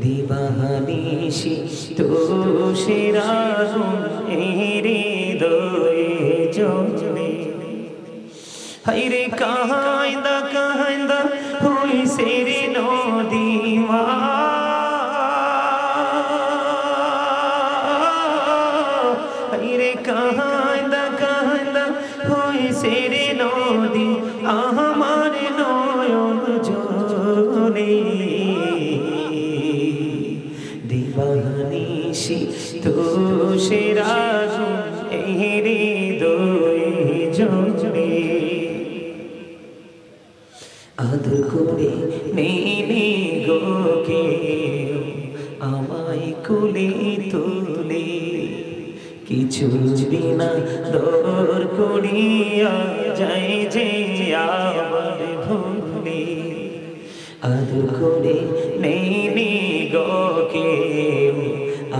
দিবানিশি তুষের আগুন এই হৃদয়ে জ্বলে। হায়রে কাহাইন্দা কাহাইন্দা হইছে রে নদী মা, হায়রে কাহাইন্দা কাহাইন্দা হইছে রে নদী আমার নয়ন জলে। দিবানিশি তুষের আগুন এই হৃদয়ে জ্বলে। আদর করে নেই গো কেউ আমায় কোলে তুলে, কিছু বিনা দর করিয়া যায় যে আবার ভুলে। আদর করে নেই গো কেউ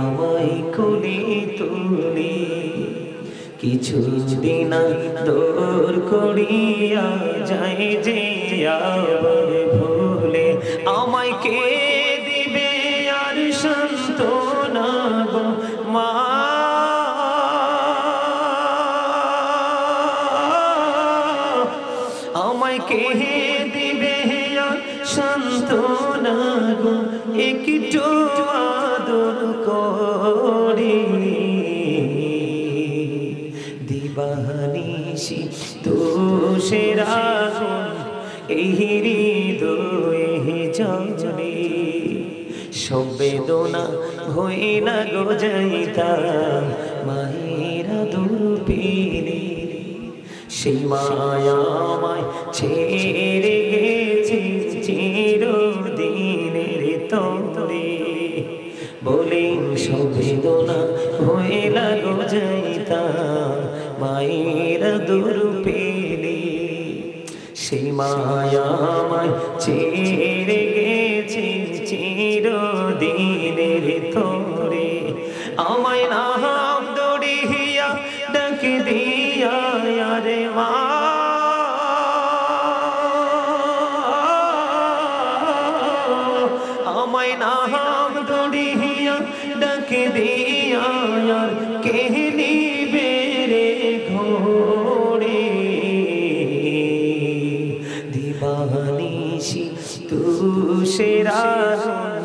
আমায় কোলে তুলে, কিছু দিনা দূর করিয়া যায় যে আবার ভুলে। আমায় কে দিবে আর সান্ত্বনা গো মা, আমায় কে দিবে আর সান্ত্বনা গো একটু আদর করে। দিবানিশি তুষের আগুন এই হৃদয়ে জ্বলে। সব বেদনা হয়ে না গো যাইতাম মায়ের আদর পেলে, সেই মায়া আমায় ছেড়ে গেছে চিরদিনের তরে। বলে সব বেদনা হয়ে না গো যাইতাম মায়ের আদর পেলে, সেই মায়া আমায় ছেড়ে গেছে চিরদিনের তরে। আমায় নাম দড়িয়া ডাকে দিয়া রে মা, আমায় নাম দড়িয়া ডাকে দিয়া কে নিবে রে ঘোরে। দিবানিশি তুষের আগুন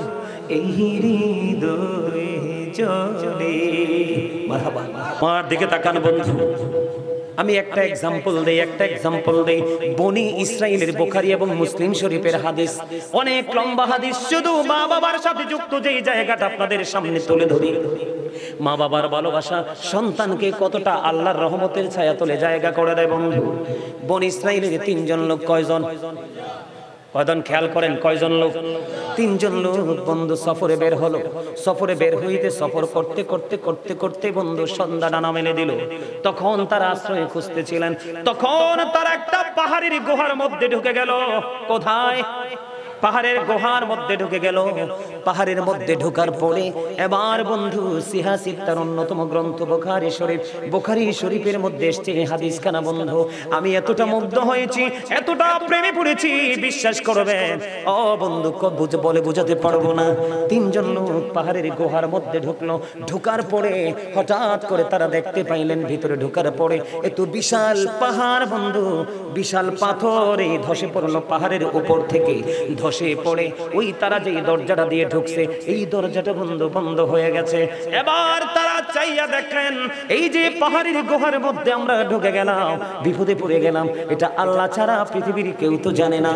এই হৃদয়ে জ্বলে। মারহাবা। মার দিকে তাকান বন্ধু, আমি একটা এক্সাম্পল দেই। বনি ইসরাইলের বুখারী এবং মুসলিম শরীফের হাদিস, অনেক লম্বা হাদিস, শুধু মা বাবার সাথে যুক্ত যেই জায়গাটা আপনাদের সামনে তুলে ধরি। মা বাবার ভালোবাসা সন্তানকে কতটা আল্লাহর রহমতের ছায়া তলে জায়গা করে দেয় বন্ধু। বনি ইসরাইলের তিনজন লোক, কয়জন খেয়াল করেন, কয়জন লোক? তিনজন লোক বন্ধু সফরে বের হলো। সফরে বের হইতে সফর করতে বন্ধু সন্ধ্যা ডানা মেলে দিল। তখন তারা আশ্রয় খুঁজতেছিলেন। তখন তারা একটা পাহাড়ের গুহার মধ্যে ঢুকে গেল। কোথায়? পাহাড়ের গুহার মধ্যে ঢুকে গেল। পাহাড়ের মধ্যে ঢোকার পরে এবার বন্ধু সিহাসিত তার অন্যতম গ্রন্থ বুখারী শরীফের মধ্যে এসছে হাদিস খানা বন্ধু। আমি এতটা মুগ্ধ হয়েছি, এতটা প্রেমে পড়েছি, বিশ্বাস করবেন ও বন্ধু বলে বোঝাতে পারবো না। তিনজন লোক পাহাড়ের গুহার মধ্যে ঢুকলো। ঢোকার পরে হঠাৎ করে তারা দেখতে পাইলেন, ভিতরে ঢোকার পরে এত বিশাল পাহাড় বন্ধু, বিশাল পাথরে ধসে পড়লো পাহাড়ের উপর থেকে। ধসে পড়ে ওই তারা যে দরজাটা দিয়ে ঢুকছে, এই দরজাটা বন্ধ হয়ে গেছে। এবার তারা চাইয়া দেখলেন, এই যে পাহাড়ের গুহার মধ্যে আমরা ঢুকে গেলাম, বিপদে পড়ে গেলাম, এটা আল্লাহ ছাড়া পৃথিবীর কেউ তো জানে না।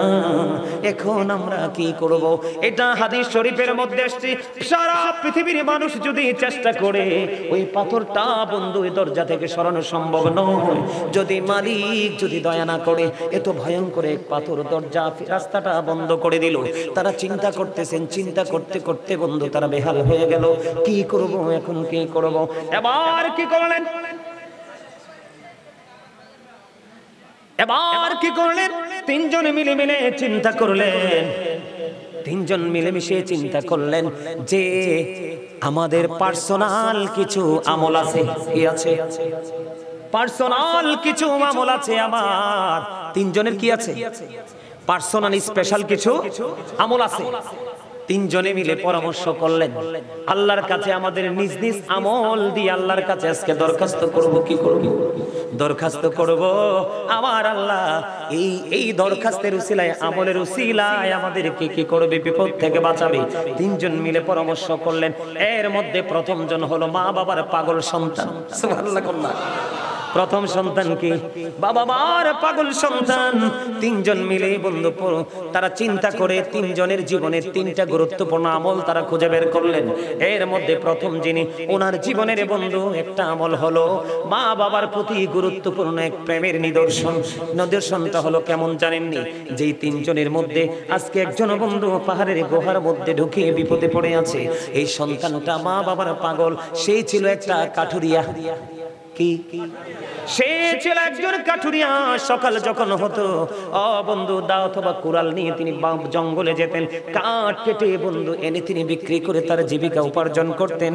এখন আমরা কি করব? এটা হাদিস শরীফের মধ্যে আসছে, সারা পৃথিবীর মানুষ যদি চেষ্টা করে ওই পাথরটা বন্ধু ওই দরজা থেকে সরানো সম্ভব নয়, যদি মালিক যদি দয়া না করে। এত ভয়ঙ্কর এক পাথর দরজা রাস্তাটা বন্ধ করে দিল। তারা চিন্তা করতেছেন, চিন্তা করতে করতে বন্ধু তারা বেহাল হয়ে গেল। কি করব এখন, কি করব? এবার কি করলেন? তিনজন মিলে চিন্তা করলেন। তিনজন মিলেমিশে চিন্তা করলেন যে আমাদের পার্সোনাল কিছু আমল আছে। কি আছে? পার্সোনাল কিছু আমল আছে আমার। তিনজনের কি আছে? পার্সোনাল স্পেশাল কিছু আমল আছে। তিনজনে মিলে পরামর্শ করলেন, আল্লাহর কাছে আমাদের নিজ নিজ আমল দিয়ে আল্লাহর কাছে আজকে দরখাস্ত করব। কি করব? দরখাস্ত করব, আমার আল্লাহ এই দরখাস্তের উসিলায়, আমলের উসিলায় আমাদেরকে কি করবে? বিপদ থেকে বাঁচাবে। তিনজন মিলে পরামর্শ করলেন। এর মধ্যে প্রথম জন হলো মা বাবার পাগল সন্তান। সুবহানাল্লাহ। প্রথম সন্তান কি? বাবা মার পাগল সন্তান। তিনজন মিলে বন্ধু তারা চিন্তা করে তিনজনের জীবনের তিনটা গুরুত্বপূর্ণ আমল তারা খুঁজে বের করলেন। এর মধ্যে প্রথম যিনি, ওনার জীবনের বন্ধু একটা আমল হলো মা বাবার প্রতি গুরুত্বপূর্ণ এক প্রেমের নিদর্শন। নিদর্শনটা হলো কেমন জানেননি? যেই তিনজনের মধ্যে আজকে একজন বন্ধু পাহাড়ের গুহার মধ্যে ঢুকে বিপদে পড়ে আছে। এই সন্তানটা মা বাবার পাগল। সেই ছিল একটা কাঠুরিয়া। কি? সে ছিল একজন কাঠুরিয়া। সকাল যখন হতো, বন্ধু দা অথবা কুড়াল নিয়ে তিনি জঙ্গলে যেতেন, কাঠ কেটে বন্ধু এনে তিনি বিক্রি করে তার জীবিকা উপার্জন করতেন।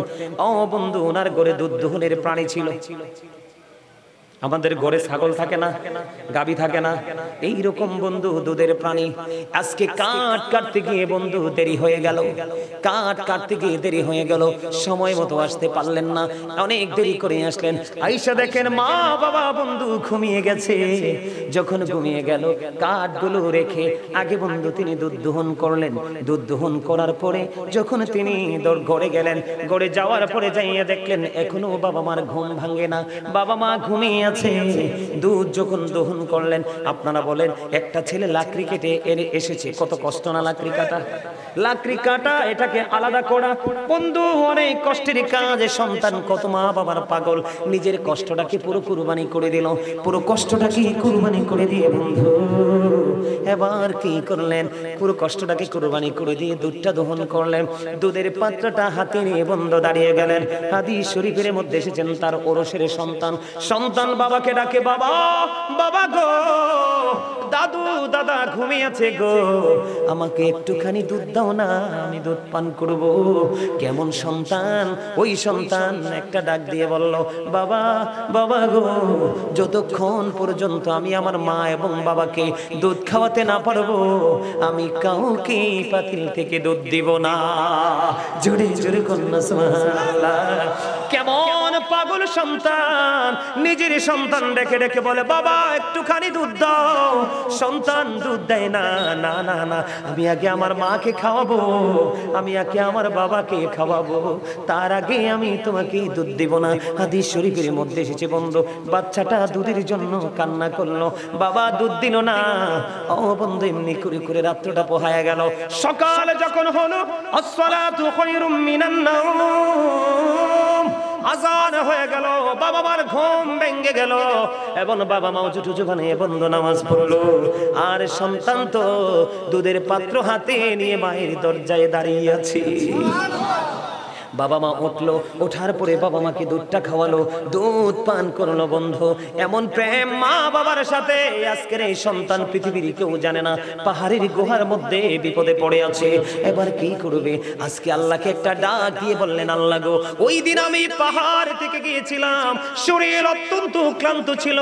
বন্ধু ওনার ঘরে দুধ দোহনের প্রাণী ছিল। আমাদের ঘরে ছাগল থাকে না, গাবি থাকে না, এই রকম বন্ধু দুধের প্রাণী। আজকে কাঠ কাটতে গিয়ে বন্ধু দেরি হয়ে গেল, কাঠ কাটতে গিয়ে দেরি হয়ে গেল, সময় মতো আসতে পারলেন না, অনেক দেরি করে আসলেন। আইসা দেখেন মা বাবা বন্ধু ঘুমিয়ে গেছে। যখন ঘুমিয়ে গেল, কাঠগুলো রেখে আগে বন্ধু তিনি দুধ দোহন করলেন। দুধ দোহন করার পরে যখন তিনি ঘরে গেলেন, ঘরে যাওয়ার পরে যাইয়া দেখলেন এখনো বাবা মার ঘুম ভাঙে না, বাবা মা ঘুমিয়ে আছে। দুধ যখন দহন করলেন, আপনারা বলেন একটা ছেলে লাকড়ি কেটে এনে এসেছে, কত কষ্ট না লাকড়ি কাটা। লাকড়ি কাটা এটাকে আলাদা করা বন্ধু অনেক কষ্টের কাজ। সন্তান কত মা বাবার পাগল, নিজের কষ্টটাকে পুরো কুরবানি করে দিল। পুরো কষ্টটাকে কুরবানি করে দিয়ে বন্ধু এবার কি করলেন? পুরো কষ্টটাকে কুরবানি করে দিয়ে দুধটা দহন করলেন। দুধের পাত্রটা হাতে নিয়ে বন্ধু দাঁড়িয়ে গেলেন। হাদিস শরীফের মধ্যে এসেছেন তার ওরসের সন্তান। সন্তান বাবাকে ডাকে, বাবা, বাবা গো, দাদু দাদা ঘুমিয়ে আছে গো, আমাকে একটুখানি দুধ দাও না, আমি দুধ পান করব। কেমন সন্তান! ওই সন্তান একটা ডাক দিয়ে বলল, বাবা, বাবা গো, যতক্ষণ পর্যন্ত আমি আমার মা এবং বাবাকে দুধ খাওয়াতে না পারবো, আমি কাউকে পাতিল থেকে দুধ দিব না। জোরে জোরে কন্যা সুবহানাল্লাহ। কেমন পাগল সন্তান! নিজের সন্তান ডেকে ডেকে বলে, বাবা একটুখানি দুধ দাও। সন্তান দুধ দেয় না, না না না, আমি আগে আমার মাকে খাওয়াবো, আমি আগে আমার বাবাকে খাওয়াবো, তার আগে আমি তোমাকে দুধ দিব না। হাদিস শরীফের মধ্যে এসেছে বন্ধু, বাচ্চাটা দুধের জন্য কান্না করলো, বাবা দুধ দিল না। বন্ধু এমনি করে করে রাত্রটা পোহায়া গেল। সকালে যখন হলো, আসসালাতু খায়রুম মিনান নাওম, আজান হয়ে গেল, বাবা মার ঘুম ভেঙে গেল এবং বাবা মাও জুটুজু বানিয়ে বন্ধু নামাজ পড়লো। আর সন্তান তো দুধের পাত্র হাতে নিয়ে মায়ের দরজায় দাঁড়িয়ে আছে। বাবা মা উঠলো, ওঠার পরে বাবা মাকে দুধটা খাওয়ালো, দুধ পান করলো। বন্ধু এমন প্রেম মা বাবার সাথে আজকের এই সন্তান পৃথিবীর কেউ জানে না। পাহাড়ের গুহার মধ্যে বিপদে পড়ে আছে, এবার কি করবে? আজকে আল্লাহকে একটা ডাক দিয়ে বললেন, আল্লাহ গো, ওই দিন আমি পাহাড় থেকে গিয়েছিলাম, শরীর অত্যন্ত ক্লান্ত ছিল,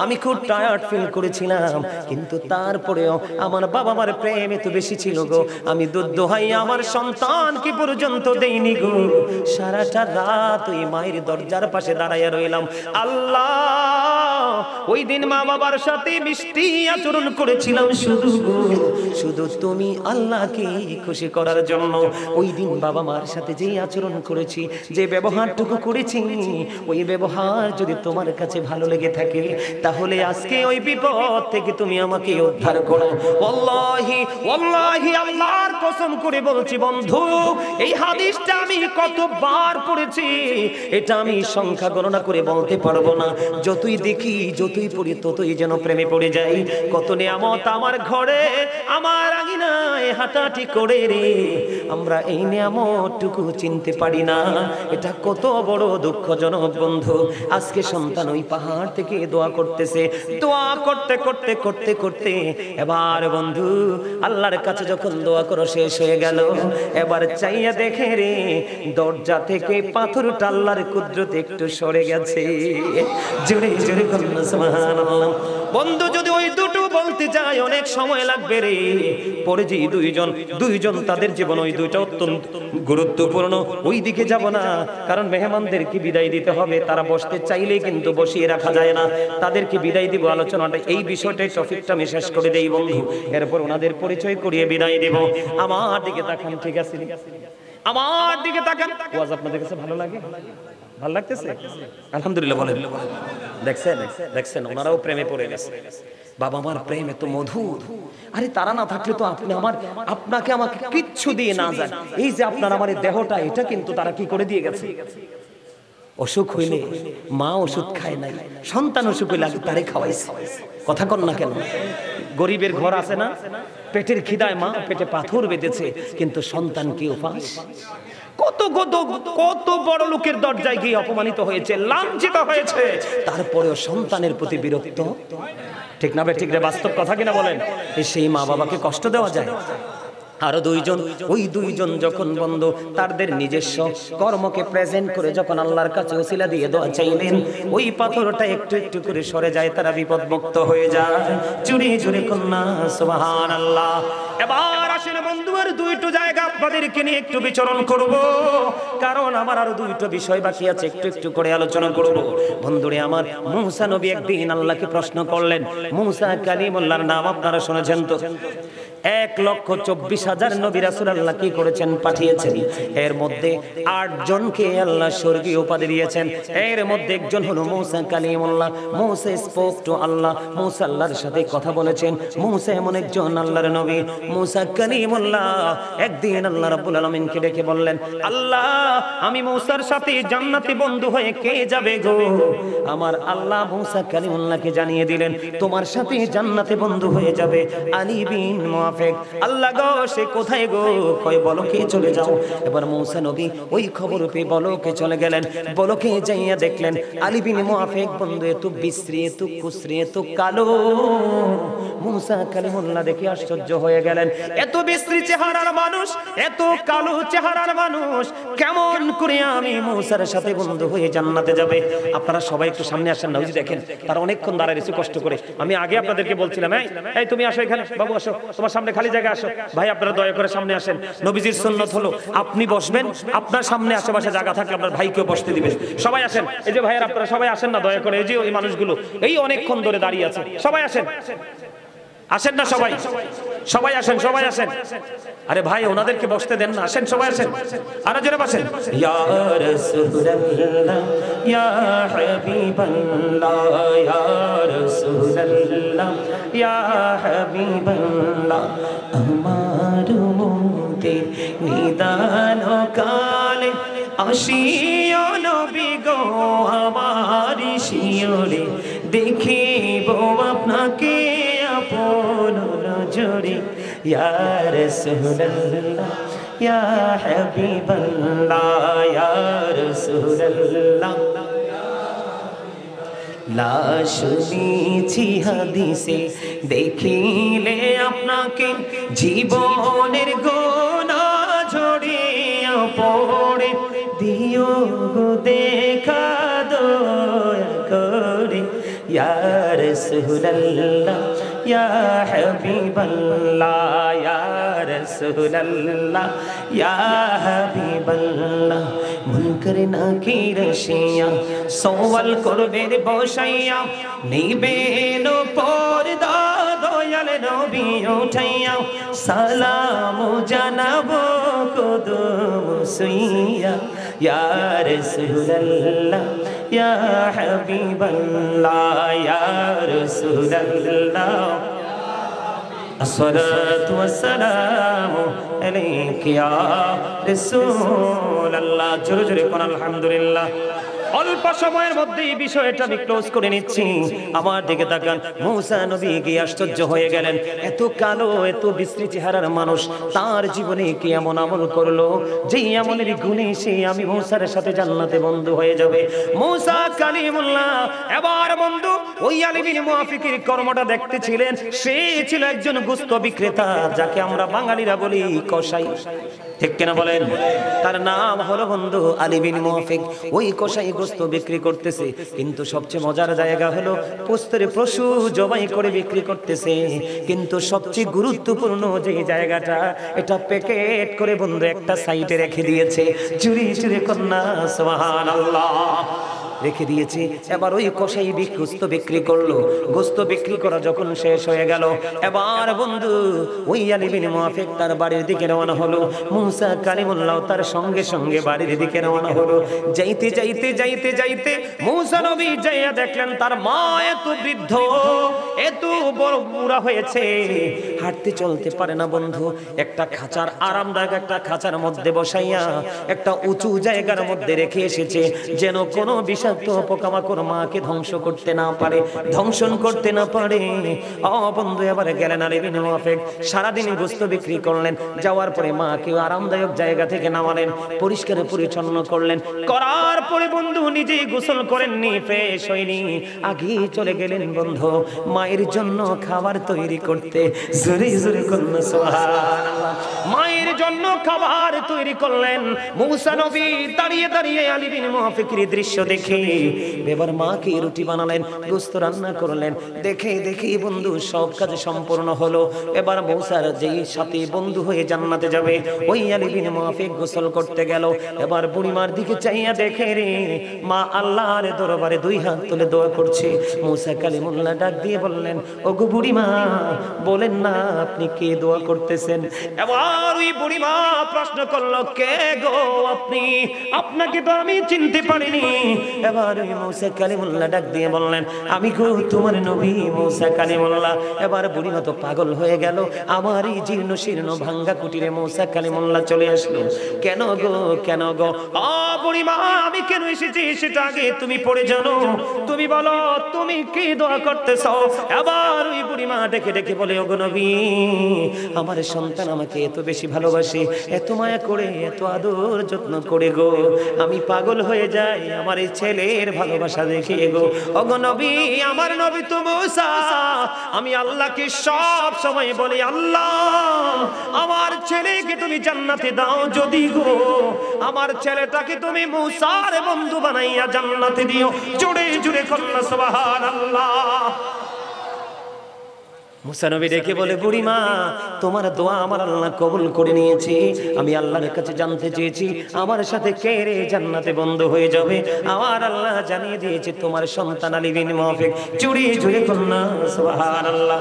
আমি খুব টায়ার্ড ফিল করেছিলাম, কিন্তু তারপরেও আমার বাবা মার প্রেম এত বেশি ছিল গো, আমি দুধ দোহাই আমার সন্তানকে পর্যন্ত দেইনি গো। সারাটা রাত ওই মায়ের দরজার পাশে দাঁড়াইয়া রইলাম। আল্লাহ, ওই দিন মা বাবার সাথে মিষ্টি আচরণ করেছিলাম শুধু তুমি আল্লাহকে খুশি করার জন্য। ওই দিন বাবা মার সাথে যেই আচরণ করেছি, যে ব্যবহারটুকু করেছি, ওই ব্যবহার যদি তোমার কাছে ভালো লেগে থাকে, তাহলে আজকে ওই বিপদ থেকে তুমি আমাকে উদ্ধার করো। ওয়াল্লাহি ওয়াল্লাহি, আল্লাহর কসম করে বলছি বন্ধু, এই হাদিসটা আমি কতবার পড়েছি এটা আমি সংখ্যা গণনা করে বলতে পারবো না। যতই দেখি, যতই পড়ি, ততই যেন প্রেমে পড়ে যাই। কত নিয়ামত আমার ঘরে, আমার আঙিনায় হাঁটাহাঁটি করে রে, আমরা এই নিয়ামতটুকু চিনতে পারি না। এটা কত বড় দুঃখজনক বন্ধু। আজকে সন্তান ওই পাহাড় থেকে দোয়া করতেছে, দোয়া করতে করতে করতে করতে এবার বন্ধু আল্লাহর কাছে যখন দোয়া করো শেষ হয়ে গেল, এবার চাইয়া দেখে রে, দরজা থেকে পাথরটা আল্লাহর কুদরতে একটু সরে গেছে। জোরে জোরে কন্যা সুবহানাল্লাহ। বন্ধু যদি ওই দুটো বলতে যায় অনেক সময় লাগবে রে। পরে যে দুইজন তাদের জীবন ওই দুইটা অত্যন্ত গুরুত্বপূর্ণ, ওই দিকে যাব না, কারণ মেহমানদেরকে বিদায় দিতে হবে। তারা বসতে চাইলেই কিন্তু বসিয়ে রাখা যায় না, তাদেরকে বিদায় দিব। আলোচনাটা এই বিষয়টাই, টপিকটা আমি শেষ করে দেই বন্ধু, এরপর ওনাদের পরিচয় করিয়ে বিদায় দিব। আমার দিকে তাকান, ঠিক আছে? আমার দিকে তাকান। ওয়াজ আপনাদের কাছে ভালো লাগে? ভালো লাগতেছে? আলহামদুলিল্লাহ বলেন। দেখছেন ওনারাও প্রেমে পড়ে গেছে। বাবা আমার প্রেম এত মধুর। আরে তারা না থাকলে তো আপনাকে আমাকে কিচ্ছু দিয়ে না যায়। এই যে আপনার আমার দেহটা, এটা কিন্তু তারা কি করে দিয়ে গেছে। অসুখ হইলে মা ওষুধ খায় নাই, সন্তান অসুখ হইলে তারে খাওয়াইছে। কথা কন না কেন? গরিবের ঘর আছে না, পেটের খিদায় মা পেটে পাথর বেঁধেছে, কিন্তু সন্তান কি উপাস। কত কত কত বড় লোকের দরজায় গিয়ে অপমানিত হয়েছে, লাঞ্ছিত হয়েছে, তারপরেও সন্তানের প্রতি বিরক্ত। ঠিক না? ঠিক রে, বাস্তব কথা কিনা বলেন? সেই মা বাবাকে কষ্ট দেওয়া যায়? আরো ওই দুইজন যখন বন্ধু তাদের নিজস্ব কর্মকে প্রেজেন্ট করে যখন আল্লাহর কাছে ওসিলা দিয়ে দোয়া চাইলেন, ওই পাথরটা একটু একটু করে সরে যায়, তারা বিপদমুক্ত হয়ে যায়। জুড়ে জুড়ে কন্যা সুবহানাল্লাহ। এবার আসেন বন্ধু, আর দুইটো জায়গা আপনাদেরকে নিয়ে একটু বিচরণ করব, কারণ আমার আরো দুইটো বিষয় বাকি আছে, একটু একটু করে আলোচনা করব। বন্ধুরে আমার, মূসা নবী একদিন আল্লাহকে প্রশ্ন করলেন। মূসা কালিমুল্লাহর নাম আপনারা শুনেছেন তো? 1,24,000 নবী রাসূল আল্লাহ কি করেছেন? পাঠিয়েছেন। এর মধ্যে 8 জনকে আল্লাহ স্বর্গীয় উপাধি দিয়েছেন। এর মধ্যে একজন হলো মূসা কালিমুল্লাহ। মূসা স্পোক টু আল্লাহ, মূসা আল্লাহর সাথে কথা বলেছেন। মূসা এমন একজন আল্লাহর নবী। মূসা কালিমুল্লাহ একদিন আল্লাহ রাব্বুল আলামিনকে ডেকে বললেন, আল্লাহ আমি মূসার সাথে জান্নাতে বন্ধু হয়ে কে যাবে গো? আমার আল্লাহ মূসা কালিমুল্লাহকে জানিয়ে দিলেন, তোমার সাথে জান্নাতে বন্ধু হয়ে যাবে আলী বিন মুআফিক। আল্লাহ গো, সে কোথায় গো? কয় বলকে চলে যাও। এবার মূসা নবী ওই খবর পেয়ে বলকে চলে গেলেন। বলকে যাইয়া দেখলেন আলী বিন মুআফিক বন্ধু এত বিশ্রী, এত কুশ্রী, এত কালো। মূসা কালিমুল্লাহ দেখে আশ্চর্য হয়ে গেলেন, এত বিশ্রী চেহারার মানুষ, এত কালো চেহারার মানুষ, কেমন করে আমি মূসার সাথে বন্ধু হয়ে জান্নাতে যাবে? আপনারা সবাই একটু সামনে আসেন না, ওই যে দেখেন তারা অনেকক্ষণ দাঁড়ায় রয়েছে কষ্ট করে। আমি আগে আপনাদেরকে বলছিলাম, এই তুমি আসো এখানে, বাবু আসো, তোমার সামনে খালি জায়গা, আসো ভাই, আপনারা দয়া করে সামনে আসেন। নবীজির সুন্নাত হলো আপনি বসবেন, আপনার সামনে আশেপাশে জায়গা থাকলে আপনার ভাইকেও বসতে দিবেন। সবাই আসেন, এই যে ভাইয়ের আপনারা সবাই আসেন না দয়া করে। এই যে ওই মানুষগুলো এই অনেকক্ষণ ধরে দাঁড়িয়ে আছে, সবাই আসেন। আসেন না সবাই, সবাই আসেন, সবাই আসেন। আরে ভাই ওনাদেরকে বসতে দেন না, আসেন সবাই আসেন। আরো জোরে বসেন। ইয়া রাসূলুল্লাহ ইয়া হাবিবাল্লাহ ইয়া রাসূলুল্লাহ ইয়া হাবিবাল্লাহ, আমার মুক্তির নিদান কালে আসিও নবী গো আমার শিয়রে, দেখিব আপনাকে আপন নজরে। ইয়া রাসূলুল্লাহ ইয়া হাবিবাল্লাহ ইয়া রাসূলুল্লাহ, লা শুনেছি হাদিসে দেখিলে আপনাকে জীবনের গুনাহ ঝরিয়া পড়ে, দিও গো দেখা দয়া করে। ইয়া রাসূলুল্লাহ ইয়া হাবিবাল্লাহ ইয়া রাসূলুল্লাহ ইয়া হাবিবাল্লাহ, মুনকার নাকির শিয়া সওয়াল করবে বসাইয়া, নিবেন পর্দা দয়াল নবী উঠাইয়া, সালাম জানাবো কদম সুইয়া। ইয়া রাসূলুল্লাহ ইয়া হাবিবাল্লাহ ইয়া রাসূলুল্লাহ, আসসালাতু ওয়াসসালামু আলাইকা ইয়া রাসূলুল্লাহ। জোরে জোরে কোন আলহামদুলিল্লাহ। অল্প সময়ের মধ্যে এই বিষয়টা আমি ক্লোজ করে নিচ্ছি। আমার দিকে তাকান, মূসা নবী কি আশ্চর্য হয়ে গেলেন, এত কালো, এত বিশ্রী চেহারার মানুষ, তার জীবনে কি এমন আমল করলো যেই আমলের গুণে সে আমি মূসার সাথে জান্নাতে বন্ধু হয়ে যাবে। মূসা কালিমুল্লাহ এবার বন্ধু ওই আলী বিন মুআফিকের কর্মটা দেখতেছিলেন। সে ছিল একজন গোশত বিক্রেতা, যাকে আমরা বাঙালিরা বলি কসাই, ঠিক কিনা বলেন? তার নাম হলো বন্ধু আলী বিন মুআফিক। ওই কসাই গোস্ত বিক্রি করতেছে, কিন্তু সবচেয়ে মজার জায়গা হলো পোস্তরে পশু জবাই করে বিক্রি করতেছে, কিন্তু সবচেয়ে গুরুত্বপূর্ণ যে জায়গাটা এটা প্যাকেট করে বন্ধু একটা সাইডে রেখে দিয়েছে, চুরি চুরি কন্যা সুবহানাল্লাহ রেখে দিয়েছে। এবার ওই কসাই গোস্ত বিক্রি করলো, গোস্ত বিক্রি করা যখন শেষ হয়ে গেল, এবার বন্ধু ওই আলী বিন মুআফিক তার বাড়ির দিকে রওনা হলো। মুসা কালিমুল্লাহ তার সঙ্গে সঙ্গে বাড়ির দিকে রওনা হলো। যাইতে যাইতে যাইতে যাইতে মুসা নবী যাইয়া দেখলেন তার মা এত বৃদ্ধ, এত বড় বুড়া হয়েছে, হাঁটতে চলতে পারে না বন্ধু। একটা খাঁচার আরামদায়ক একটা খাঁচার মধ্যে বসাইয়া একটা উঁচু জায়গার মধ্যে রেখে এসেছে, যেন কোনো বিষাক্ত পোকামাকড় মাকে ধ্বংস করতে না পারে, ধ্বংসন করতে না পারে। বন্ধু এবার গেলেন আলী বিন মুআফিক, সারাদিন গোস্ত বিক্রি করলেন, যাওয়ার পরে মাকে আরামদায়ক জায়গা থেকে নামালেন, পরিষ্কার পরিচ্ছন্ন করলেন, করার পরে বন্ধু নিজেই গোসল করেননি, ফ্রেশ হয়নি, আগে চলে গেলেন বন্ধু মায়ের জন্য খাবার তৈরি করতে। জোরে জোরে কন্যা সুবহানাল্লাহ। মায়ের জন্য খাবার তৈরি করলেন। মুসা নবী দাঁড়িয়ে দাঁড়িয়ে আলী বিন মুআফিকের দৃশ্য দেখে এবার মাকে রুটি বানালেন, গোস্ত রান্না করলেন। দেখে দেখে বন্ধু সব কাজ সম্পূর্ণ হলো। এবার মুসার যেই সাথে বন্ধু হয়ে জান্নাতে যাবে ওই আলী বিন মুআফিক গোসল করতে গেল। এবার বুড়িমার দিকে চাইয়া দেখে রে মা আল্লাহর দরবারে দুই হাত তুলে দোয়া করছে। মুসা কালিমুল্লাহ ডাক দিয়ে বললেন, ওগো বুড়িমা বলেন না আপনি কে দোয়া করতেছেন? এবার ওই বুড়িমা প্রশ্ন করলো, কে গো আপনি? আপনাকে তো আমি চিনতে পারিনি। এবার ওই মুসা কালিমুল্লাহ ডাক দিয়ে বললেন, আমি গো তোমার নবী মুসা কালিমুল্লাহ। এবার বুড়িমা তো পাগল হয়ে গেল। আমার এই জীর্ণ শীর্ণ ভাঙ্গা কুটিরে মুসা কালিমুল্লাহ চলে আসলো। কেন গো কেন গো? বুড়িমা আমি কেন এসেছি সেটা আগে তুমি পড়ে জানো, তুমি বলো তুমি কি দোয়া করতেছ? এবার ওই বুড়িমা ডেকে ডেকে বলে, ওগো নবী আমার সন্তান আমাকে এত বেশি ভালোবাসে, এত মায়া করে, এত আদর যত্ন করে গো, আমি পাগল হয়ে যাই আমার এই ছেলের ভালোবাসা দেখে গো। ওগো নবী আমার নবী তো মুসা, আমি আল্লাহকে সব সময় বলি, আল্লাহ আমার ছেলেকে তুমি জান্নাতে দাও, যদি গো আমার ছেলেটাকে তুমি মুসার বন্ধু বানাইয়া জান্নাতে দিও। জোরে জোরে কন্যা সুবহানাল্লাহ। মুসা নবী ডেকে বলে, বুড়িমা তোমার দোয়া আমার আল্লাহ কবুল করে নিয়েছে। আমি আল্লাহর কাছে জানতে চেয়েছি আমার সাথে কে রে জান্নাতে বন্ধু হয়ে যাবে। আমার আল্লাহ জানিয়ে দিয়েছে তোমার সন্তান আলী বিন মুআফিক। জোরে জোরে কন্যা সুবহানাল্লাহ।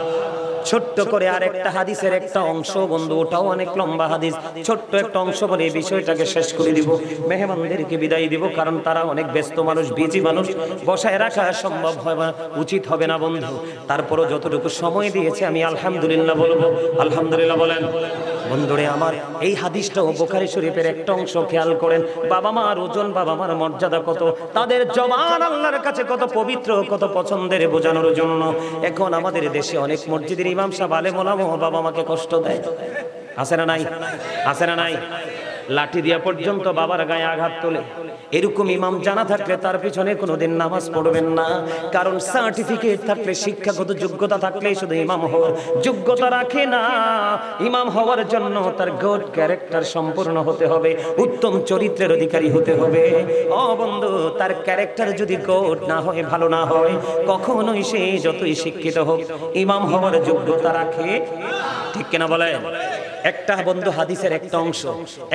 ছোট্ট করে আর একটা হাদিসের একটা অংশ বন্ধু, ওটাও অনেক লম্বা হাদিস, ছোট্ট একটা অংশ বলে এই বিষয়টাকে শেষ করে দিব, মেহমানদেরকে বিদায় দিব, কারণ তারা অনেক ব্যস্ত মানুষ, বিজি মানুষ, বসায় রাখা সম্ভব হয় না, উচিত হবে না বন্ধু। তারপরও যতটুকু সময় দিয়েছে আমি আলহামদুলিল্লাহ বলবো। আলহামদুলিল্লাহ বলেন। বন্ধুরে আমার এই হাদিসটাও বুখারী শরীফের একটা অংশ, খেয়াল করেন। বাবা মার ওজন, বাবা মার মর্যাদা কত, তাদের জবান আল্লাহর কাছে কত পবিত্র, কত পছন্দের বোঝানোর জন্য এখন আমাদের দেশে অনেক মসজিদের ইমাম সাহেব আলেম ওলামা বাবা মাকে কষ্ট দেয়। আছে না নাই? আছে না নাই? লাঠি দিয়া পর্যন্ত বাবার গায়ে আঘাত তোলে। এরকম ইমাম জানা থাকলে তার পিছনে কোনোদিন নামাজ পড়বেন না, কারণ সার্টিফিকেট থাকলে, শিক্ষাগত যোগ্যতা থাকলে শুধু ইমাম হওয়ার যোগ্যতা রাখে না। ইমাম হওয়ার জন্য তার গুড ক্যারেক্টার সম্পূর্ণ হতে হবে, উত্তম চরিত্রের অধিকারী হতে হবে। বন্ধু তার ক্যারেক্টার যদি গুড না হয়, ভালো না হয়, কখনোই সে যতই শিক্ষিত হোক ইমাম হওয়ার যোগ্যতা রাখে। ঠিক কিনা বলে? একটা বন্ধু হাদিসের একটা অংশ,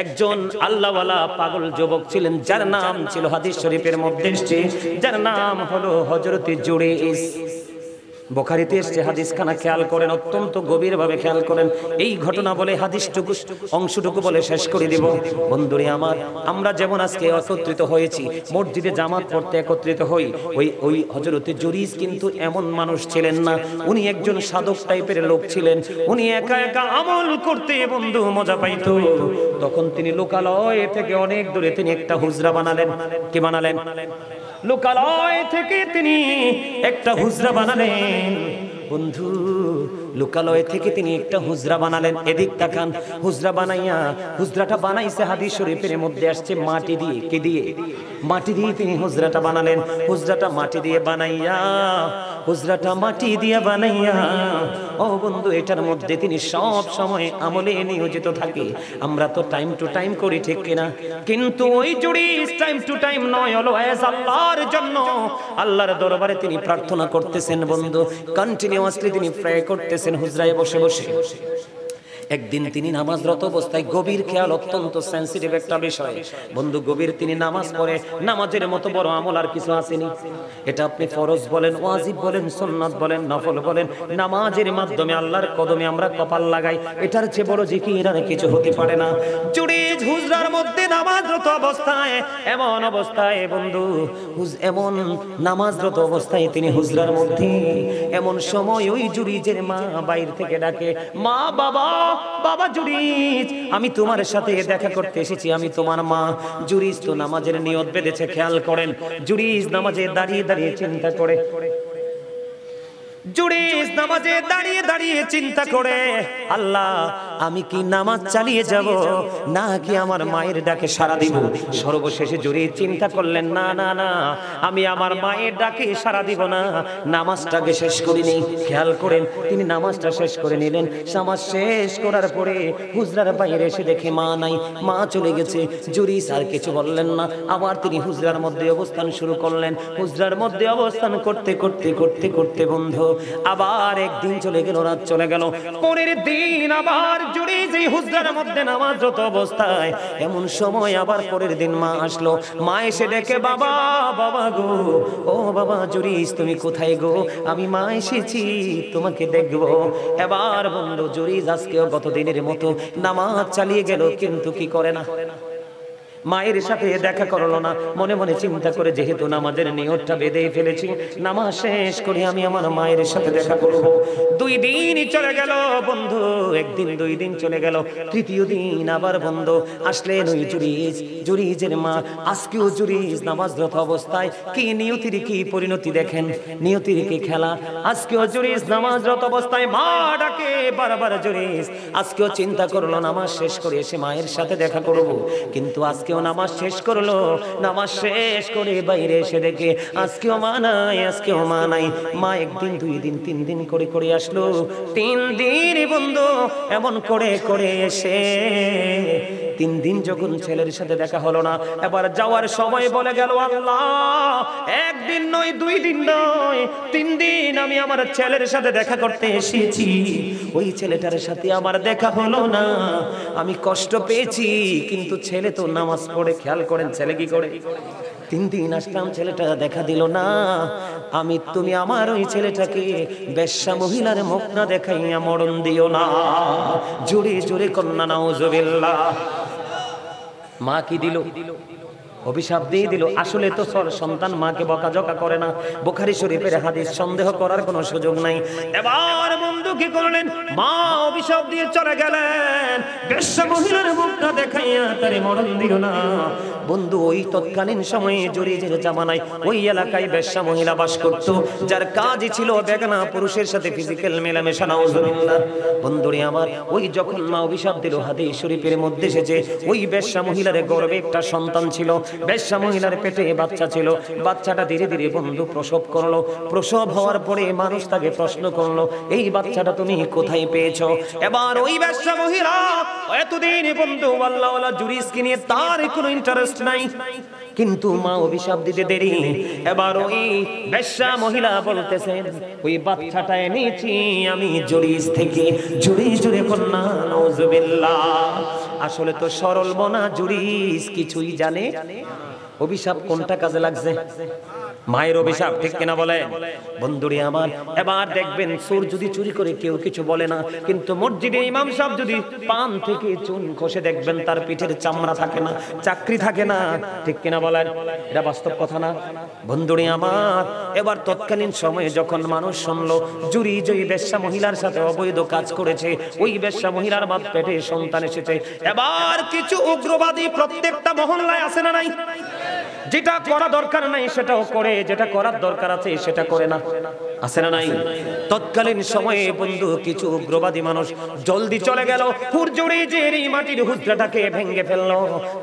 একজন আল্লাহওয়ালা পাগল যুবক ছিলেন, যার নাম ছিল হাদিস শরীফের মধ্যে এসেছে, যার নাম হলো হযরত জুরাইজ। বুখারীতে এসেছে হাদিসখানা, খেয়াল করেন, অত্যন্ত গভীরভাবে খেয়াল করেন। এই ঘটনা বলে হাদিসটুকু অংশটুকু বলে শেষ করে দিব। বন্ধুরে আমার, আমরা যেমন আজকে একত্রিত হয়েছি, মসজিদে জামাত পড়তে একত্রিত হই, ওই হযরত জুরাইজ কিন্তু এমন মানুষ ছিলেন না। উনি একজন সাধক টাইপের লোক ছিলেন। উনি একা একা আমল করতে বন্ধু মজা পাইতো। তখন তিনি লোকালয় থেকে অনেক দূরে তিনি একটা হুজরা বানালেন। কি বানালেন? লোকালয় থেকে তিনি একটা হুজরা বানালেন। বন্ধু লোকালয় থেকে তিনি একটা হুজরা বানালেন। এদিক তাকান, হুজরা বানাইয়া, হুজরাটা বানাইছে হাদিস শরীফের মধ্যে আসছে মাটি দিয়ে। কি দিয়ে? মাটি দিয়ে তিনি হুজরাটা বানালেন। হুজরাটা মাটি দিয়ে বানাইয়া, হুজরাটা মাটি দিয়ে বানাইয়া ও বন্ধু, এটার মধ্যে তিনি সব সময় আমলে নিয়োজিত থাকে। আমরা তো টাইম টু টাইম করি, ঠিক কিনা? কিন্তু ওই জুরিস টাইম টু টাইম নয়, অলওয়েজ আল্লাহর জন্য আল্লাহর দরবারে তিনি প্রার্থনা করতেছেন বন্ধু, কন্টিনিউয়াসলি তিনি প্রে করতেছেন হুজরায় বসে বসে। একদিন তিনি নামাজরত অবস্থায়, গভীর খেয়াল, অত্যন্ত সেন্সিটিভ একটা বিষয় বন্ধু, গভীর তিনি নামাজ পড়ে। নামাজের মতো বড় আমল আর কিছু আসেনি। এটা আপনি ফরজ বলেন, ওয়াজিব বলেন, সুন্নাত বলেন, নফল বলেন, নামাজের মাধ্যমে আল্লাহর কদমে আমরা কপাল লাগাই, এটার চেয়ে বড় জিকির আর কিছু হতে পারে না। জুরিজ হুজরার মধ্যে নামাজরত অবস্থায়, এমন অবস্থায় বন্ধু, এমন নামাজরত অবস্থায় তিনি হুজরার মধ্যে, এমন সময় ওই জুরিজের মা বাইরে থেকে ডাকে, মা, বাবা, বাবা জুরিজ, আমি তোমার সাথে দেখা করতে এসেছি, আমি তোমার মা। জুরিজ তো নামাজের নিয়ত বেঁধেছে, খেয়াল করেন। জুরিজ নামাজে দাঁড়িয়ে দাঁড়িয়ে চিন্তা করে, জুরিজ নামাজে দাঁড়িয়ে দাঁড়িয়ে চিন্তা করে, আল্লাহ, আমি কি নামাজ চালিয়ে যাব নাকি আমার মায়ের ডাকে সাড়া দিব? সর্বশেষে জুরিজ চিন্তা করলেন, না না না, আমি আমার মায়ের ডাকে সাড়া দিব না, নামাজটাকে শেষ করে নেই। খেয়াল করেন, তিনি নামাজটা শেষ করে নিলেন। নামাজ শেষ করার পরে হুজরার বাইরে এসে দেখে মা নাই, মা চলে গেছে। জুরিজ আর কিছু বললেন না, আবার তিনি হুজরার মধ্যে অবস্থান শুরু করলেন। হুজরার মধ্যে অবস্থান করতে করতে করতে করতে বন্ধু, আবার একদিন চলে গেল, রাত চলে গেল। পরের দিন আবার জুরিজ এই হুজরার মধ্যে নামাজরত অবস্থায়, এমন সময় আবার পরের দিন মা আসলো। মা এসে ডেকে, বাবা, বাবা গো, ও বাবা জুরিজ, তুমি কোথায় গো? আমি মা এসেছি, তোমাকে দেখবো। এবার বন্ধু, জুরিজ আজকেও গত দিনের মতো নামাজ চালিয়ে গেল, কিন্তু কি করে না, মায়ের সাথে দেখা করলো না। মনে মনে চিন্তা করে, যেহেতু নামাজের নিয়তটা বেঁধে ফেলেছি, নামাজ শেষ করে আমি আমার মায়ের সাথে দেখা করব। 2 দিন চলে গেল বন্ধু, একদিন 2 দিন চলে গেল, তৃতীয় দিন আবার বন্ধু আসলেন ওই জুরিজ, জুরিজের মা। আজকেও জুরিজ নামাজরত অবস্থায়, কি নিয়তির কি পরিণতি দেখেন, নিয়তির কি খেলা। আজকেও জুরিজ নামাজরত অবস্থায়, মা ডাকে বারবার জুরিজ। আজকেও চিন্তা করলো নামাজ শেষ করে এসে মায়ের সাথে দেখা করব, কিন্তু আজকে নামাজ শেষ করলো, নামাজ শেষ করে বাইরে এসে দেখে আজকেও মা নাই, আজকেও মা নাই। মা একদিন, 2 দিন, 3 দিন করে করে আসলো। 3 দিন বন্ধু এমন করে করে এসে 3 দিন যখন ছেলের সাথে দেখা হলো না, এবার যাওয়ার সময় বলে গেল, আল্লাহ, 1 দিন নয়, 2 দিন নয়, 3 দিন আমি আমার ছেলের সাথে দেখা করতে এসেছি, ওই ছেলেটার সাথে আমার দেখা হলো না, আমি কষ্ট পেয়েছি, কিন্তু ছেলে তো নামাজ পড়ে। খেয়াল করেন, ছেলে কি করে? 3 দিন আসলাম, ছেলেটা দেখা দিল না। তুমি আমার ওই ছেলেটাকে বেশ্যা মহিলার মুখ না দেখাইয়া মরণ দিও না। জোরে জোরে কন্যা নাউজুবিল্লাহ। মা কি দিল? অভিশাপ দিয়ে দিল। আসলে তো সন্তান মাকে বকাঝকা করে না, বুখারী শরীফের হাদিস, সন্দেহ করার কোনো সুযোগ নাই। এবার বন্ধু কি করলেন? মা অভিশাপ দিয়ে চলে গেলেন, বেশ্যা মহিলার মুখটা দেখাইয়া তারে মরণ দিও না। বন্ধু, ওই তৎকালীন সময়ে জুরিজের জামানায় ওই এলাকায় বেশ্যা মহিলা বাস করত, যার কাজই ছিল বেগানা পুরুষের সাথে ফিজিক্যাল মেলামেশা। নাউজুবিল্লাহ। বন্ধুরে আমার, ওই যখন মা অভিশাপ দিল, হাদিস শরীফের মধ্যে এসেছে ওই বেশ্যা মহিলার গর্ভে একটা সন্তান ছিল, বেশ্যা মহিলার পেটে বাচ্চা ছিল। বাচ্চাটা ধীরে ধীরে বন্ধু প্রসব করলো। প্রসব হওয়ার পরে মানুষ তাকে প্রশ্ন করলো, এই বাচ্চাটা তুমি কোথায় পেয়েছো? এবার ওই বেশ্যা মহিলা এতদিন বন্ধু আল্লাহওয়ালা জুরিজকে নিয়ে তার কোনো ইন্টারেস্ট নাই, কিন্তু মা অভিশাপ দিতে দেরি। এবার ওই বেশ্যা মহিলা বলতেছেন, ওই বাচ্চাটা এনেছি আমি জুরিজ থেকে। জুরি জুরে কন্যা নাউজুবিল্লাহ। আসলে তো সরল মনা জুরিজ কিছুই জানে। অভিশাপ কোনটা কাজে লাগছে? মায়ের অভিশাপ, ঠিক কিনা বলে বন্ধুরে আমার? এবার দেখবেন, চোর যদি চুরি করে কেউ কিছু বলে না, কিন্তু মসজিদে ইমাম সাহেব যদি পান থেকে চুন খসে, দেখবেন তার পিঠের চামড়া থাকে না, চাকরি থাকে না, ঠিক কিনা বলেন? এটা বাস্তব কথা না বন্ধুরে আমার? এবার তৎকালীন সময়ে যখন মানুষ শুনলো জুরিজ ওই বেশ্যা মহিলার সাথে অবৈধ কাজ করেছে, ওই বেশ্যা মহিলার বাদ পেটে সন্তান এসেছে, এবার কিছু উগ্রবাদী প্রত্যেকটা মহল্লায় আছে না নাই? যেটা করা দরকার নাই সেটাও করে, যেটা করার দরকার আছে সেটা করে না, আছে না নাই? তৎকালীন সময়ে বন্ধু কিছু উগ্রবাদী মানুষ জলদি চলে গেল, হুজুরিজের এই মাটির হুজরাটাকে ভেঙে ফেললো,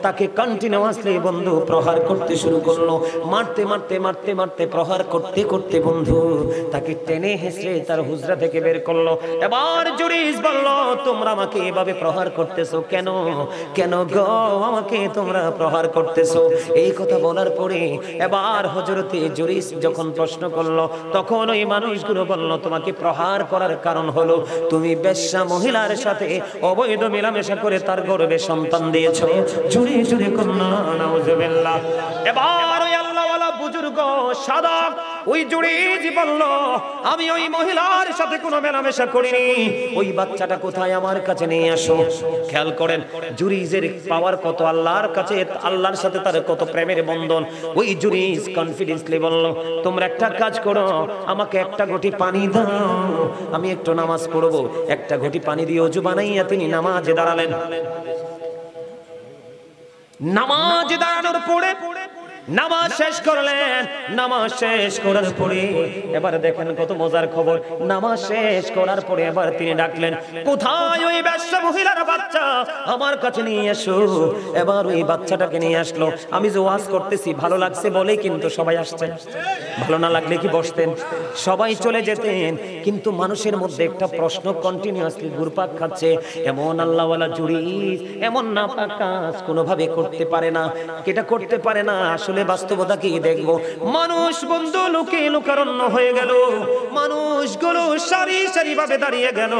তাকে কন্টিনিউয়াসলি বন্ধু প্রহার করতে শুরু করলো, মারতে মারতে মারতে মারতে প্রহার করতে করতে বন্ধু তাকে টেনে হেসড়ে তার হুজরা থেকে বের করলো। এবার জুরিজ বলল, তোমরা আমাকে এভাবে প্রহার করতেছো কেন? কেন গো আমাকে তোমরা প্রহার করতেছো? এই কথা বলার পরে এবার হযরতে জুরিজ যখন প্রশ্ন করলো, তখন ওই মানুষগুলো বলল, তোমাকে প্রহার করার কারণ হলো তুমি বেশ্যা মহিলার সাথে অবৈধ মেলামেশা করে তার গর্ভে সন্তান দিয়েছো। জুরি জুরি কন্যা নাউজুবিল্লাহ। এবার ওই আল্লাহওয়ালা বুজুর্গ সাধক ওই জুরিজ বলল, আমি ওই মহিলার সাথে কোনো মেলামেশা করিনি, ওই বাচ্চাটা কোথায় আমার কাছে নিয়ে আসো। খেয়াল করেন জুরিজের পাওয়ার কত, আল্লাহর কাছে, আল্লাহর সাথে তার কত প্রেমের বন্ধন। ওই জুরিজ কনফিডেন্সলি বলল, তোমরা একটা কাজ করো, আমাকে একটা ঘটি পানি দাও, আমি একটু নামাজ পড়বো। একটা ঘটি পানি দিয়ে ওযু বানাইয়া তিনি নামাজে দাঁড়ালেন। নামাজে দাঁড়ানোর পরে নামাজ শেষ করলেন। নামাজ শেষ করার পরে এবার দেখেন কত মজার খবর, নামাজ শেষ করার পরে এবার তিনি ডাকলেন, কোথায় ওই বেশ্যা মহিলার বাচ্চা, আমার কাছে নিয়ে এসো। এবার ওই বাচ্চাটাকে নিয়ে আসলো। আমি যে ওয়াজ করতেছি ভালো লাগছে বলেই কিন্তু সবাই আসছে, ভালো না লাগলে কি বসতেন? সবাই চলে যেতেন। কিন্তু মানুষের মধ্যে একটা প্রশ্ন কন্টিনিউয়াসলি ঘুরপাক খাচ্ছে, এমন আল্লাহওয়ালা জুরিজ এমন নাপাক কাজ কোনোভাবে করতে পারে না, এটা করতে পারে না। আসলে বাস্তবতা কি দেখবো, মানুষ বন্ধু লোকে লোকারণ্য হয়ে গেল, মানুষগুলো সারি সারি ভাবে দাঁড়িয়ে গেল।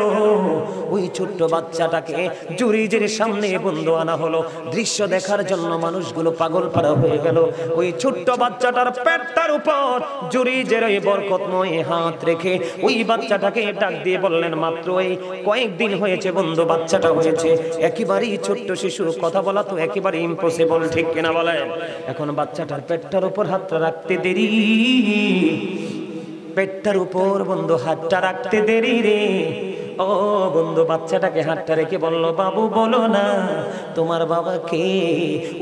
ওই ছোট্ট বাচ্চাটাকে জুরিজের সামনে বন্ধু আনা হলো, দৃশ্য দেখার জন্য মানুষগুলো পাগল পাড়া হয়ে গেল। ওই ছোট্ট বাচ্চাটার পেটটার উপর জুরিজের ওই বরকতময় হাত রেখে ওই বাচ্চাটাকে ডাক দিয়ে বললেন, মাত্র এই কয়েকদিন হয়েছে বন্ধু বাচ্চাটা হয়েছে, একেবারেই ছোট্ট শিশু, কথা বলা তো একেবারে ইম্পসিবল, ঠিক কিনা বলেন? এখন বাচ্চাটার পেটটার উপর হাতটা রাখতে দেরি, পেটটার উপর বন্ধু হাতটা রাখতে দেরি রে। ও বন্ধু বাচ্চাটাকে হাতটা রেখে বলল, বাবু বলো না তোমার বাবা কে?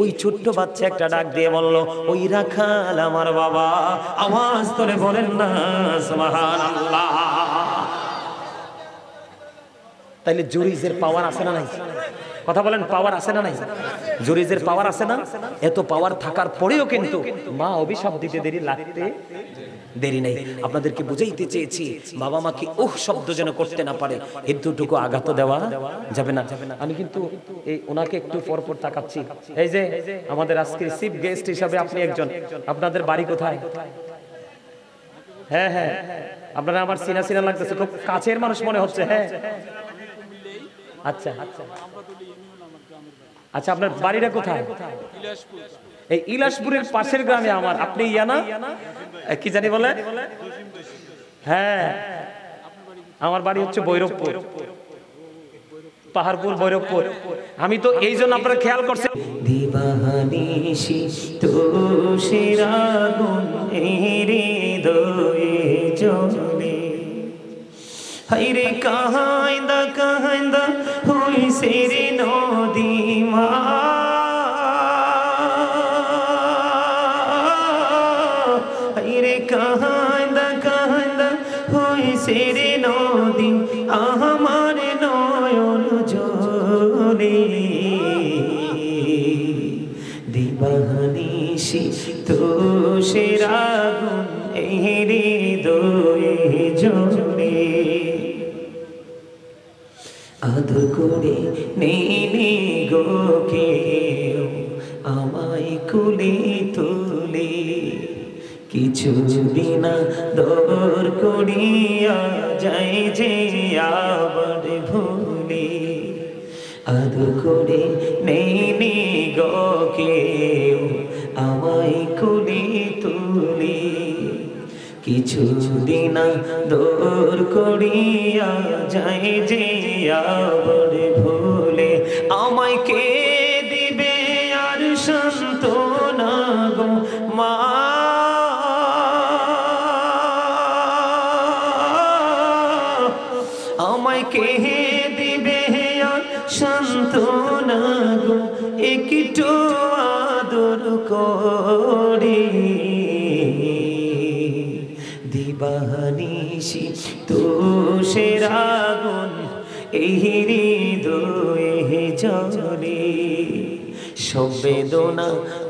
ওই ছোট্ট বাচ্চা একটা ডাক দিয়ে বলল, ওই রাখাল আমার বাবা। আওয়াজ তোলে বলেন না সুবহানাল্লাহ। তাইলে জুরিজের পাওয়ার আছে না নাই? কথা বলেন, পাওয়ার আছে না নাই? জুরিজের পাওয়ার আছে না? এত পাওয়ার থাকার পরেও কিন্তু মা অভিশাপ দিতে দেরি লাগতে দেরি নেই। আপনাদেরকে বুঝাইতে চেয়েছি, বাবা মাকে ওহ শব্দ যেন করতে না পারে, এতটুকু আঘাত দেওয়া যাবে না। আমি কিন্তু এই ওনাকে একটু পর পর তাকাচ্ছি, এই যে আমাদের আজকের চিফ গেস্ট হিসাবে আপনি একজন, আপনাদের বাড়ি কোথায়? হ্যাঁ হ্যাঁ, আপনারা আমার চিনা চিনা লাগতেছে, খুব কাছের মানুষ মনে হচ্ছে। হ্যাঁ আচ্ছা আচ্ছা, আপনার বাড়িটা কোথায়? এই ইলাসপুরের পাশের গ্রামে আমার। আপনি ইয়ানা কি জানি বলে? হ্যাঁ, আমার বাড়ি হচ্ছে ভৈরবপুর, পাহাড়পুর, ভৈরবপুর। আমি তো এই জন্য আপনারা খেয়াল করছেন, দিবানিশি তুষের আগুন হৃদয়ে জ্বলে, হায়রে কাহাইন্দা কাহাইন্দা হইছে রে নদী মা, হায়রে কাহাইন্দা কাহাইন্দা হইছে রে নদী, আমার নয়ন জলে, দিবানিশি তুষের আগুন হৃদয়ে জ্বলে, আদর করে নেনে গো কেউ আমায় কুলে তুলে, কিছু দিনা দর করিয়া যাই যে আবার ভুলে, আদর করে নেনে গো কেউ আমায় কুলে তুলে, কিছু দিনা দূর করিয়া যায় যে আবার ভুলে, আমায় কে দিবে আর সান্ত্বনা গো মা, আমায় কে দিবে আর সান্ত্বনা গো, একটু আদর করে সব বেদনা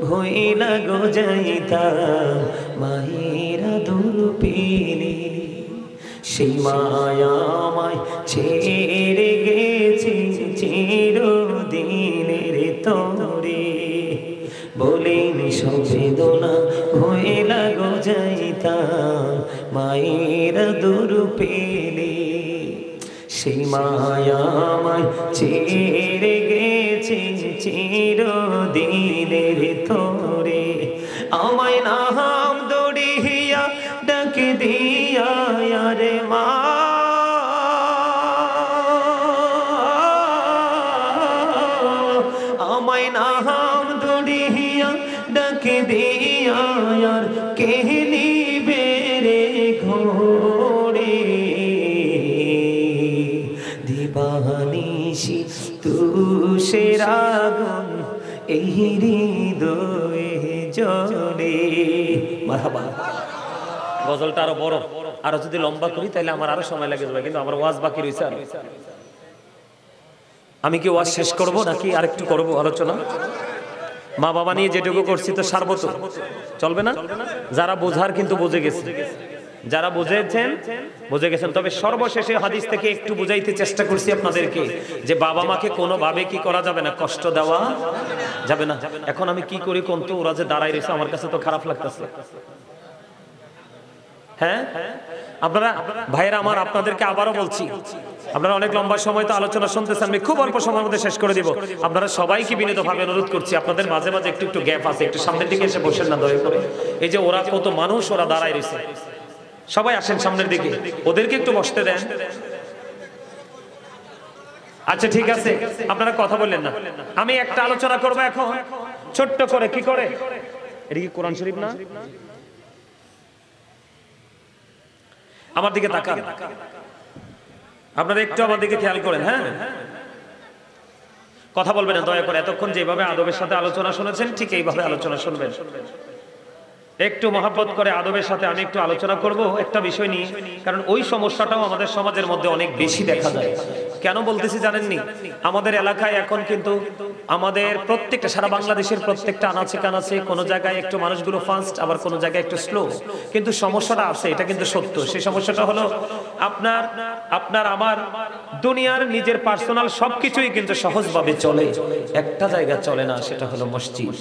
ভইলা গো যাইতাম মায়ের আদর পেলে। সেই মায়া আমায় ছেড়ে গেছে চিরদিনের তরে, বলেন সব বেদনা ভইলা গো যাইতাম মায়ের আদর পেলে। সেই মায়া আমায় ছেড়ে গেছে চিরদিনের তরে, আমায় নাম দড়িয়া ডাকে দিয়া রে মা, আমায় নাম দড়িয়া ডাকে দিয়া কে নিবে রে ঘোরে। দিবানিশি তুষের আগুন এই হৃদয়ে জ্বলে। মারহাবা। গজলটা আরো বড়, আরো যদি লম্বা করি তাহলে আমার আরো সময় লাগে যাবে, কিন্তু আমার ওয়াজ বাকি রয়েছে আরো। আমি কি ওয়াজ শেষ করব নাকি আরেকটু করব আলোচনা? মা বাবা নিয়ে যেটুকু করছি তো সারবো তো, চলবে না? যারা বোঝার কিন্তু বুঝে গেছে, যারা বুঝেছেন বুঝে গেছেন। তবে সর্বশেষে হাদিস থেকে একটু বুঝাইতে চেষ্টা করছি আপনাদেরকে যে বাবা মাকে কোনোভাবে কি করা যাবে না, কষ্ট দেওয়া যাবে না। এখন আমি কি করি কোন তো, ওরা যে দাঁড়াই রয়েছে আমার কাছে তো খারাপ লাগতেছে। হ্যাঁ আপনারা ভাইয়েরা আমার, আপনাদেরকে আবারও বলছি, আপনারা অনেক লম্বা সময় তো আলোচনা শুনতেছেন, আমি খুব অল্প সময়ের মধ্যে শেষ করে দিব। আপনারা সবাইকে বিনীতভাবে অনুরোধ করছি, আপনাদের মাঝে মাঝে একটু একটু গ্যাপ আছে, একটু সামনের দিকে এসে বসেন না দয়া করে। এই যে ওরা কত মানুষ, ওরা দাঁড়ায় রয়েছে, সবাই আসেন সামনের দিকে, ওদেরকে একটু বসতে দেন। আচ্ছা ঠিক আছে, আপনারা কথা বললেন না। আমি একটা আলোচনা করবো এখন ছোট্ট করে। কি করে? এটা কি কোরআন শরীফ না? আমার দিকে তাকান, আপনারা একটু আমার দিকে খেয়াল করেন। হ্যাঁ, কথা বলবেন না দয়া করে। এতক্ষণ যেভাবে আদবের সাথে আলোচনা শুনেছেন ঠিক এইভাবে আলোচনা শুনবেন। একটু মহব্বত করে আদবের সাথে আমি একটু আলোচনা করব একটা বিষয় নিয়ে, কারণ ওই সমস্যাটাও আমাদের সমাজের মধ্যে অনেক বেশি দেখা যায়। কেন বলতেছি জানেননি? আমাদের এলাকায় এখন কিন্তু আমাদের প্রত্যেকটা, সারা বাংলাদেশের প্রত্যেকটা আনাচে কানাচে কোনো জায়গায় একটু মানুষগুলো ফাস্ট, আবার কোনো জায়গায় একটু স্লো, কিন্তু সমস্যাটা আছে, এটা কিন্তু সত্য। সেই সমস্যাটা হলো আপনার আমার দুনিয়ার নিজের পার্সোনাল সবকিছুই কিন্তু সহজভাবে চলে, একটা জায়গা চলে না, সেটা হলো মসজিদ।